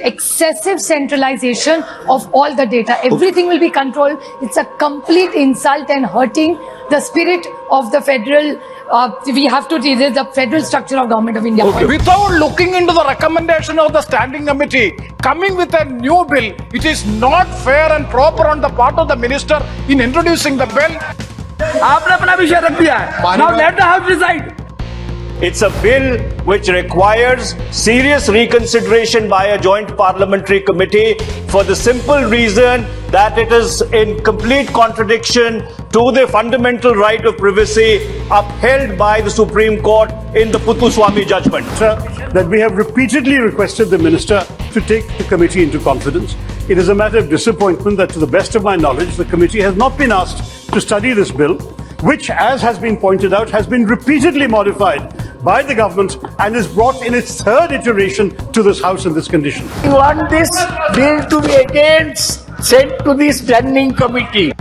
excessive centralization of all the data. Everything will be controlled. It's a complete insult and hurting the spirit of the federal. We have to read the federal structure of Government of India. Without looking into the recommendation of the standing committee, coming with a new bill, it is not fair and proper on the part of the minister in introducing the bill. आपने अपना विषय रख दिया है. Now let the House decide. It's a bill which requires serious reconsideration by a joint parliamentary committee for the simple reason that it is in complete contradiction to the fundamental right of privacy upheld by the Supreme Court in the Puttaswamy judgment. Sir, that we have repeatedly requested the Minister to take the committee into confidence. It is a matter of disappointment that, to the best of my knowledge, the committee has not been asked to study this bill, which, as has been pointed out, has been repeatedly modified by the government and is brought in its third iteration to this House in this condition. We want this bill to be again sent to the standing committee.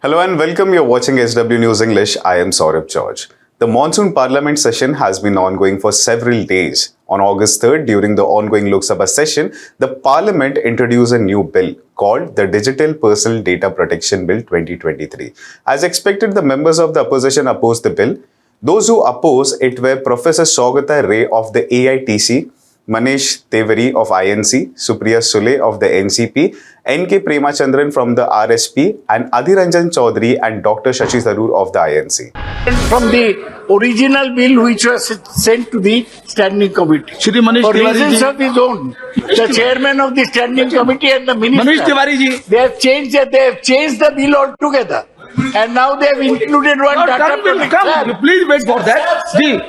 Hello and welcome. You're watching SW News English. I am Saurabh George. The monsoon parliament session has been ongoing for several days. On August 3rd, during the ongoing Lok Sabha session, the parliament introduced a new bill called the Digital Personal Data Protection Bill 2023. As expected, the members of the opposition opposed the bill. Those who opposed it were Professor Sougata Ray of the AITC, Manish Tewari of INC, Supriya Sule of the NCP, K Premachandran from the RSP, and Adhir Ranjan Chaowdhary and Dr. Shashi Tharoor of the INC. From the original bill which was sent to the standing committee. Shri Manish For Tewari reasons ji. of his own. The chairman of the standing committee and the minister. Manish Tewari ji. They have changed the bill altogether. And now they have included one data protection. Come, please wait for that. Ji.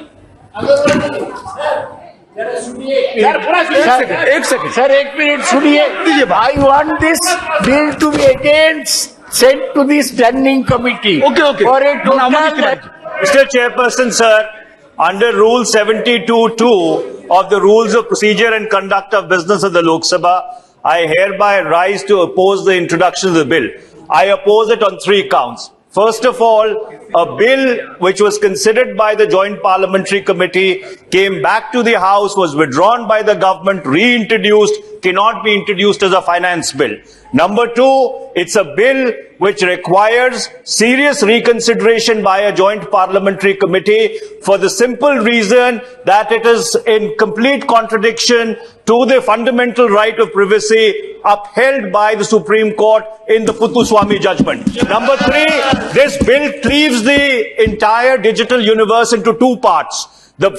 एक second Sir, एक minute सुनिए. I want this bill to be again sent to the standing committee. Okay. For a Now, Manish total. Tewari. Mr. Chairperson, sir, under Rule 72(2) of the Rules of Procedure and Conduct of Business of the Lok Sabha, I hereby rise to oppose the introduction of the bill. I oppose it on 3 counts. First of all, a bill which was considered by the Joint Parliamentary Committee came back to the House, was withdrawn by the government, reintroduced, cannot be introduced as a finance bill. Number 2, it's a bill which requires serious reconsideration by a joint parliamentary committee for the simple reason that it is in complete contradiction to the fundamental right of privacy upheld by the Supreme Court in the Puttaswamy judgment. Number 3, this bill cleaves the entire digital universe into 2 parts. The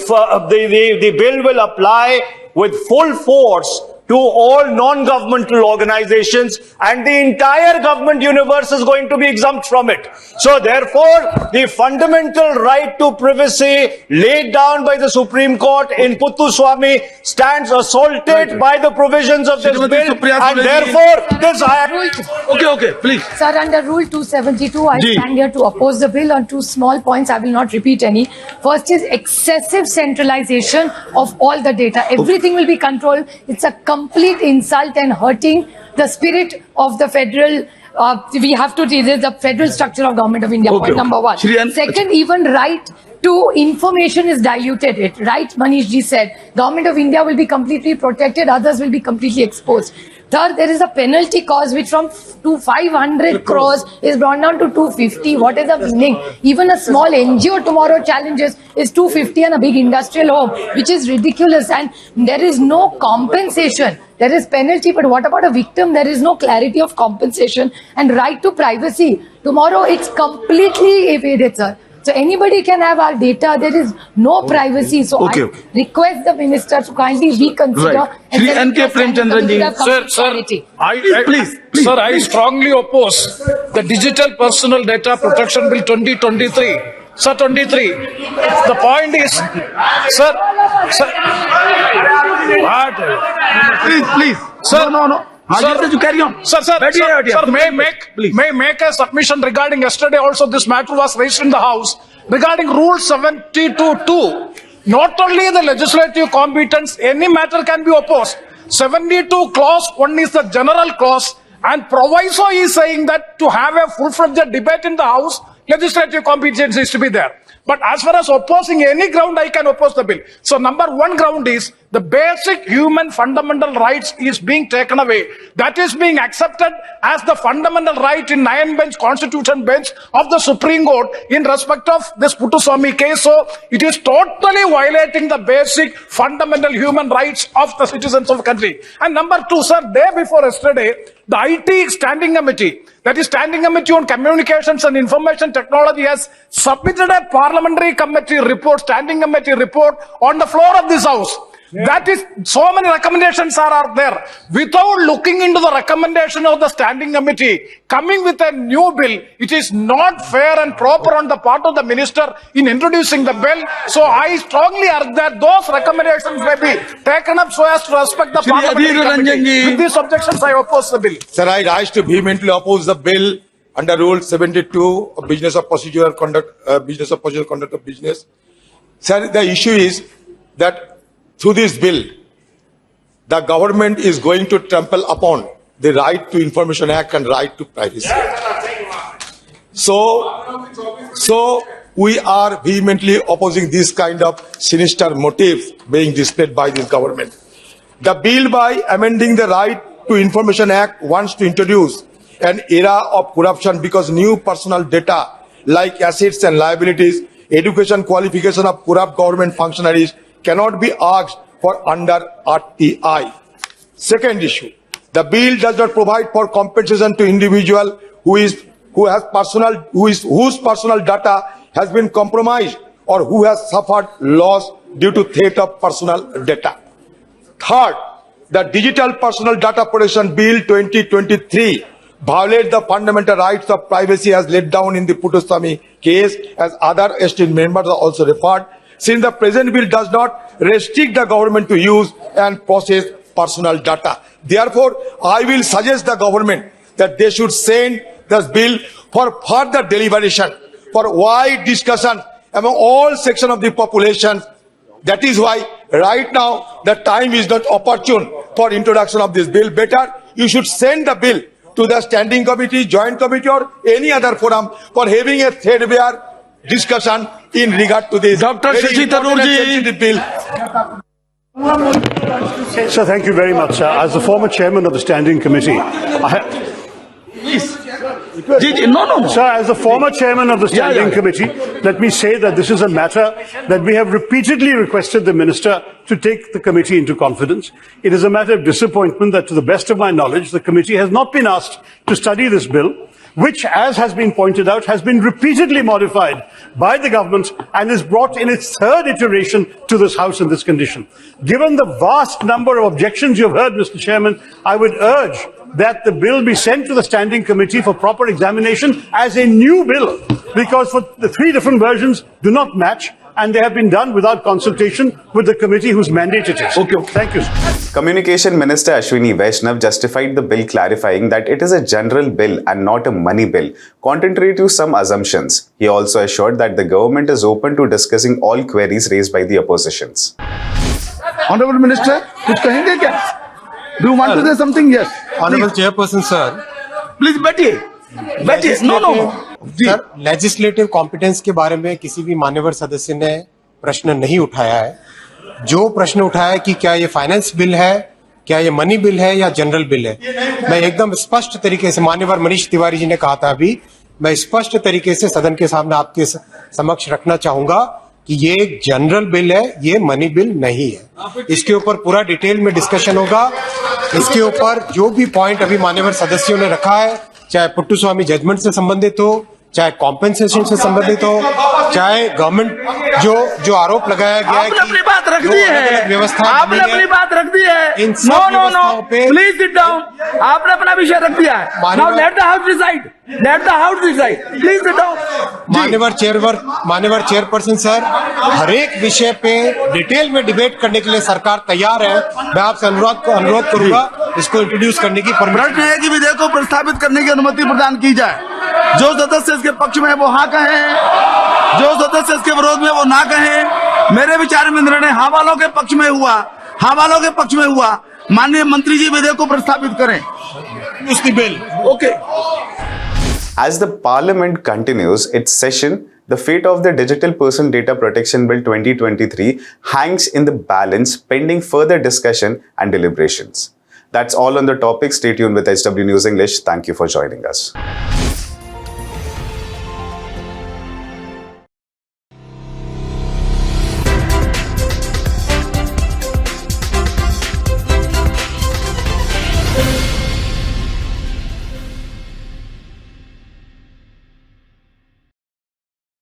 bill will apply with full force to all non-governmental organizations, and the entire government universe is going to be exempt from it. So therefore, the fundamental right to privacy laid down by the Supreme Court in Puttaswamy stands assaulted by the provisions of this bill, and therefore this Okay, please. Sir, under Rule 272, I stand here to oppose the bill on 2 small points. I will not repeat any. First is excessive centralization of all the data. Everything will be controlled. It's a complete insult and hurting the spirit of the federal. We have to read the federal structure of Government of India. Point number 1. Second, even right to information is diluted. Right, Manish ji said, Government of India will be completely protected, others will be completely exposed. Third, there is a penalty cost which from 500 crores is brought down to 250. What is the meaning? Even a small NGO tomorrow challenges is 250 and a big industrial home, which is ridiculous, and there is no compensation. There is penalty, but what about a victim? There is no clarity of compensation and right to privacy. Tomorrow it's completely evaded, sir. So anybody can have our data. There is no privacy. So I request the minister to kindly reconsider. Right. Shri K Premachandran ji. Please. Sir, I strongly oppose the Digital Personal Data Protection Bill 2023. Sir, 23. The point is, sir. What? Please. Sir, no. Sir, you carry on. Sir, may I make a submission regarding yesterday also this matter was raised in the House regarding Rule 72(2). Not only the legislative competence, any matter can be opposed. 72 clause 1 is the general clause, and proviso is saying that to have a full-fledged debate in the House, legislative competence is to be there. But as far as opposing any ground, I can oppose the bill. So number one ground is the basic human fundamental rights is being taken away. That is being accepted as the fundamental right in 9-bench constitution bench of the Supreme Court in respect of this Puttaswamy case. So it is totally violating the basic fundamental human rights of the citizens of the country. And number two, sir, day before yesterday, the IT Standing Committee, that is Standing Committee on Communications and Information Technology, has submitted a parliamentary committee report, standing committee report on the floor of this house. That is, so many recommendations are there. Without looking into the recommendation of the standing committee, coming with a new bill, it is not fair and proper on the part of the minister in introducing the bill. So I strongly urge that those recommendations may be taken up so as to respect the parliamentary Adhir Ranjan committee. ji. With these objections, I oppose the bill. Sir, I rise to vehemently oppose the bill under Rule 72 of Business of Procedural Conduct, Business of Procedural Conduct of Business. Sir, the issue is that through this bill, the government is going to trample upon the Right to Information Act and right to privacy. So we are vehemently opposing this kind of sinister motives being displayed by this government. The bill, by amending the Right to Information Act, wants to introduce an era of corruption because new personal data like assets and liabilities, education qualification of corrupt government functionaries cannot be asked for under RTI. Second issue, the bill does not provide for compensation to individual whose personal data has been compromised or who has suffered loss due to theft of personal data. Third, the Digital Personal Data Protection Bill 2023 violates the fundamental rights of privacy as laid down in the Puttaswamy case, as other esteemed members are also referred, since the present bill does not restrict the government to use and process personal data. Therefore, I will suggest the government that they should send this bill for further deliberation, for wide discussion among all sections of the population. That is why right now the time is not opportune for introduction of this bill. Better you should send the bill to the standing committee, joint committee, or any other forum for having a threadbare discussion in regard to this Dr. Shashi Tharoor ji. bill. Sir, thank you very much, sir. As the former chairman of the standing committee, No. Sir, as the former chairman of the standing committee, let me say that this is a matter that we have repeatedly requested the minister to take the committee into confidence. It is a matter of disappointment that, to the best of my knowledge, the committee has not been asked to study this bill, which, as has been pointed out, has been repeatedly modified by the government and is brought in its third iteration to this House in this condition. Given the vast number of objections you have heard, Mr. Chairman, I would urge that the bill be sent to the standing committee for proper examination as a new bill, because for the three different versions do not match, and they have been done without consultation with the committee whose mandate it is. Okay. Thank you, sir. Communication Minister Ashwini Vaishnaw justified the bill, clarifying that it is a general bill and not a money bill, contrary to some assumptions. He also assured that the government is open to discussing all queries raised by the oppositions. Honorable Minister, कुछ कहेंगे क्या? Do you want to say something? Yes. Honorable Chairperson, sir. Please बैठिए. No. Sir, legislative competence के बारे में किसी भी मान्यवर सदस्य ने प्रश्न नहीं उठाया है। जो प्रश्न उठाया है कि क्या ये फाइनेंस बिल है, क्या ये मनी बिल है या जनरल बिल है, मैं एकदम स्पष्ट तरीके से, मान्यवर मनीष तिवारी जी ने कहा था अभी, मैं स्पष्ट तरीके से सदन के सामने आपके समक्ष रखना चाहूंगा कि ये एक जनरल बिल है, ये मनी बिल नहीं है। इसके ऊपर पूरा डिटेल में डिस्कशन होगा। इसके ऊपर जो भी पॉइंट अभी मान्यवर सदस्यों ने रखा है, चाहे पुट्टुस्वामी जजमेंट से संबंधित हो, चाहे कॉम्पेंसेशन से संबंधित हो, चाहे गवर्नमेंट जो आरोप लगाया गया है कि आपने अपनी बात रख दी है, व्यवस्था आपने अपनी बात रख दी है। इन सब व्यवस्थाओं पे प्लीज सिट डाउन। आपने अपना विषय रख दिया है। Now let the house decide. Let the house decide. Please sit down. मान्यवर चेयरपर्सन सर, हर एक विषय पे डिटेल में डिबेट करने के लिए सरकार तैयार है। मैं आपसे अनुरोध करूंगा इसको इंट्रोड्यूस करने की परमिशन। प्रश्न है कि विधेयक को प्रस्तावित करने की अनुमति प्रदान की जाए। जो सदस्य इसके पक्ष में वो हाँ कहें, जो सदस्य इसके विरोध में वो ना कहें। मेरे विचार में निर्णय हाँ वालों के पक्ष में हुआ। माननीय मंत्री जी विधेयक को प्रस्तावित करें। Bill okay. As the parliament continues its session, the fate of the Digital Person Data Protection Bill 2023 hangs in the balance pending further discussion and deliberations. That's all on the topic. Stay tuned with SW News English. Thank you for joining us.